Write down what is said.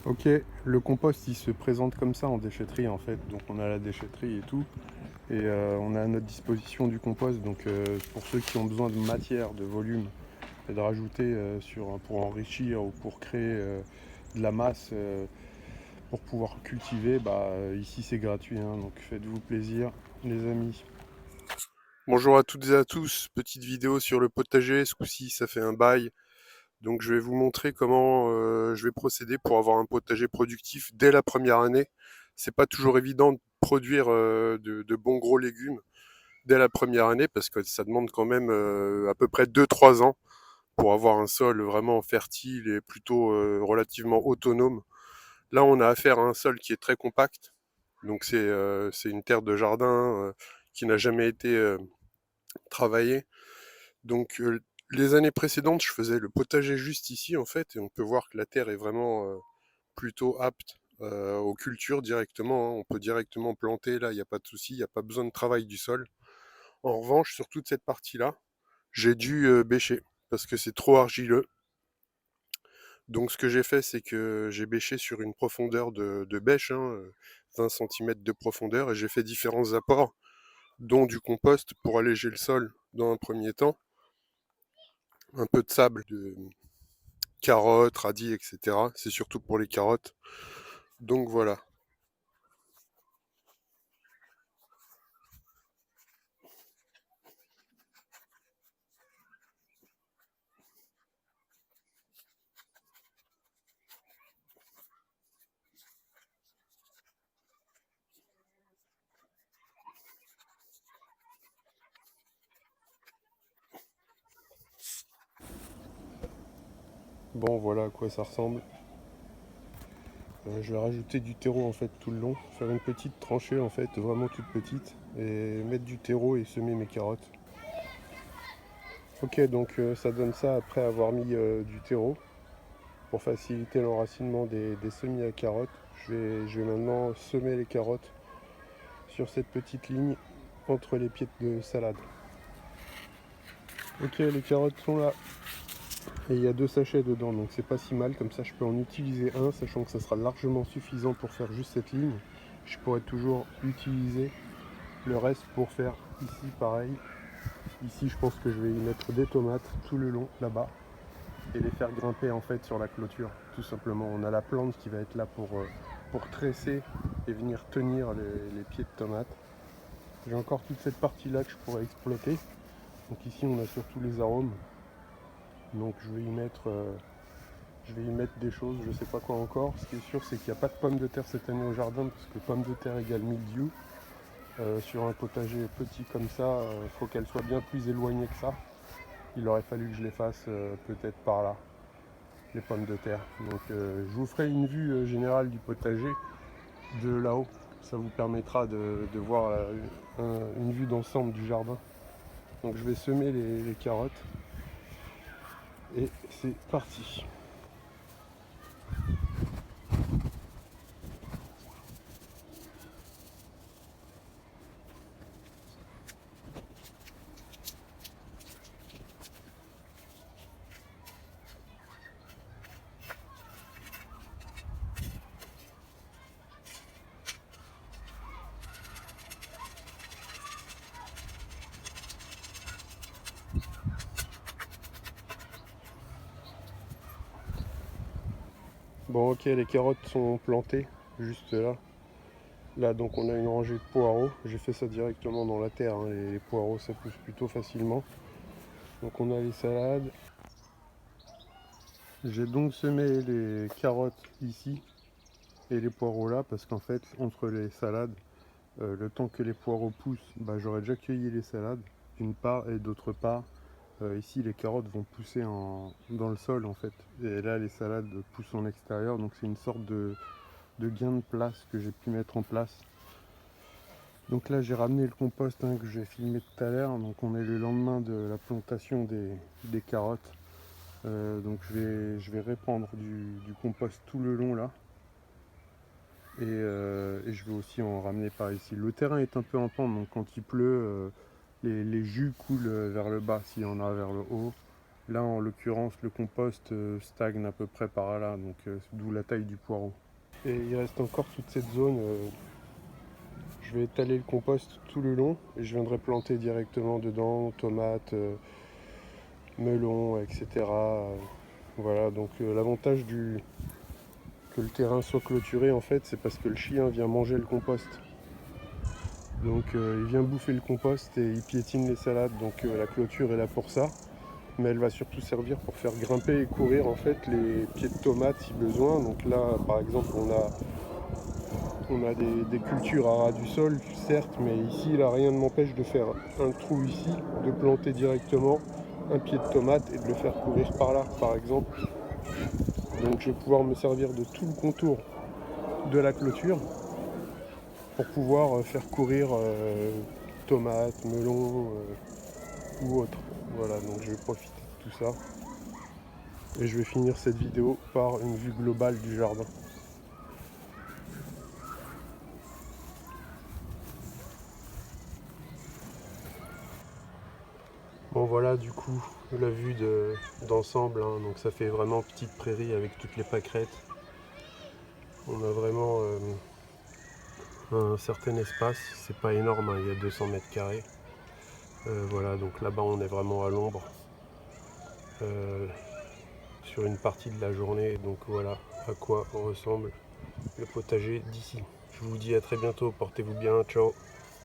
Ok, le compost il se présente comme ça en déchetterie en fait, donc on a la déchetterie et tout, et on a à notre disposition du compost, donc pour ceux qui ont besoin de matière, de volume, et de rajouter pour enrichir ou pour créer de la masse, pour pouvoir cultiver, ici c'est gratuit, hein, donc faites-vous plaisir les amis. Bonjour à toutes et à tous, petite vidéo sur le potager, ce coup-ci ça fait un bail. Donc je vais vous montrer comment je vais procéder pour avoir un potager productif dès la première année. C'est pas toujours évident de produire de bons gros légumes dès la première année parce que ça demande quand même à peu près 2-3 ans pour avoir un sol vraiment fertile et plutôt relativement autonome. Là on a affaire à un sol qui est très compact, donc c'est une terre de jardin qui n'a jamais été travaillée. Donc les années précédentes, je faisais le potager juste ici en fait, et on peut voir que la terre est vraiment plutôt apte aux cultures directement, hein. On peut directement planter là, il n'y a pas de souci, il n'y a pas besoin de travail du sol. En revanche, sur toute cette partie-là, j'ai dû bêcher parce que c'est trop argileux. Donc ce que j'ai fait, c'est que j'ai bêché sur une profondeur de bêche, hein, 20 cm de profondeur, et j'ai fait différents apports, dont du compost pour alléger le sol dans un premier temps, un peu de sable, de carottes, radis, etc. C'est surtout pour les carottes. Donc voilà. Bon, voilà à quoi ça ressemble. Je vais rajouter du terreau en fait tout le long, faire une petite tranchée en fait, vraiment toute petite, et mettre du terreau et semer mes carottes. Ok, donc ça donne ça après avoir mis du terreau pour faciliter l'enracinement des semis à carottes. Je vais maintenant semer les carottes sur cette petite ligne entre les pieds de salade. Ok, les carottes sont là. Et il y a 2 sachets dedans, donc c'est pas si mal. Comme ça, je peux en utiliser un, sachant que ça sera largement suffisant pour faire juste cette ligne. Je pourrais toujours utiliser le reste pour faire ici pareil. Ici, je pense que je vais y mettre des tomates tout le long là-bas et les faire grimper en fait sur la clôture. Tout simplement, on a la plante qui va être là pour tresser et venir tenir les pieds de tomates. J'ai encore toute cette partie-là que je pourrais exploiter. Donc ici, on a surtout les arômes. Donc je vais y mettre des choses, je sais pas quoi encore. Ce qui est sûr, c'est qu'il n'y a pas de pommes de terre cette année au jardin, parce que pommes de terre égale mildiou. Sur un potager petit comme ça, il faut qu'elles soient bien plus éloignées que ça. Il aurait fallu que je les fasse peut-être par là, les pommes de terre. Donc je vous ferai une vue générale du potager de là-haut. Ça vous permettra de voir une vue d'ensemble du jardin. Donc je vais semer les carottes et c'est parti. Bon ok, les carottes sont plantées juste là. Là donc on a une rangée de poireaux. J'ai fait ça directement dans la terre, hein. Les poireaux ça pousse plutôt facilement. Donc on a les salades. J'ai donc semé les carottes ici et les poireaux là parce qu'en fait entre les salades, le temps que les poireaux poussent, j'aurais déjà cueilli les salades d'une part, et d'autre part ici les carottes vont pousser dans le sol en fait. Et là les salades poussent en extérieur, donc c'est une sorte de gain de place que j'ai pu mettre en place. Donc là j'ai ramené le compost, hein, que j'ai filmé tout à l'heure. Donc on est le lendemain de la plantation des carottes. Donc je vais répandre du compost tout le long là. Et je vais aussi en ramener par ici. Le terrain est un peu en pente, donc quand il pleut, les jus coulent vers le bas s'il y en a vers le haut. Là en l'occurrence le compost stagne à peu près par là, donc d'où la taille du poireau. Et il reste encore toute cette zone, je vais étaler le compost tout le long et je viendrai planter directement dedans tomates, melons, etc. Voilà, donc l'avantage que le terrain soit clôturé en fait, c'est parce que le chien vient manger le compost. Donc il vient bouffer le compost et il piétine les salades, donc la clôture est là pour ça. Mais elle va surtout servir pour faire grimper et courir en fait les pieds de tomates si besoin. Donc là par exemple on a des cultures à ras du sol certes, mais ici là rien ne m'empêche de faire un trou ici, de planter directement un pied de tomate et de le faire courir par là par exemple. Donc je vais pouvoir me servir de tout le contour de la clôture pour pouvoir faire courir tomates, melons ou autres. Voilà, donc je vais profiter de tout ça. Et je vais finir cette vidéo par une vue globale du jardin. Bon voilà du coup la vue d'ensemble, hein. Donc ça fait vraiment petite prairie avec toutes les pâquerettes. On a vraiment un certain espace, c'est pas énorme, hein, il y a 200 mètres carrés. Voilà, donc là-bas on est vraiment à l'ombre sur une partie de la journée. Donc voilà à quoi ressemble le potager d'ici. Je vous dis à très bientôt, portez-vous bien, ciao.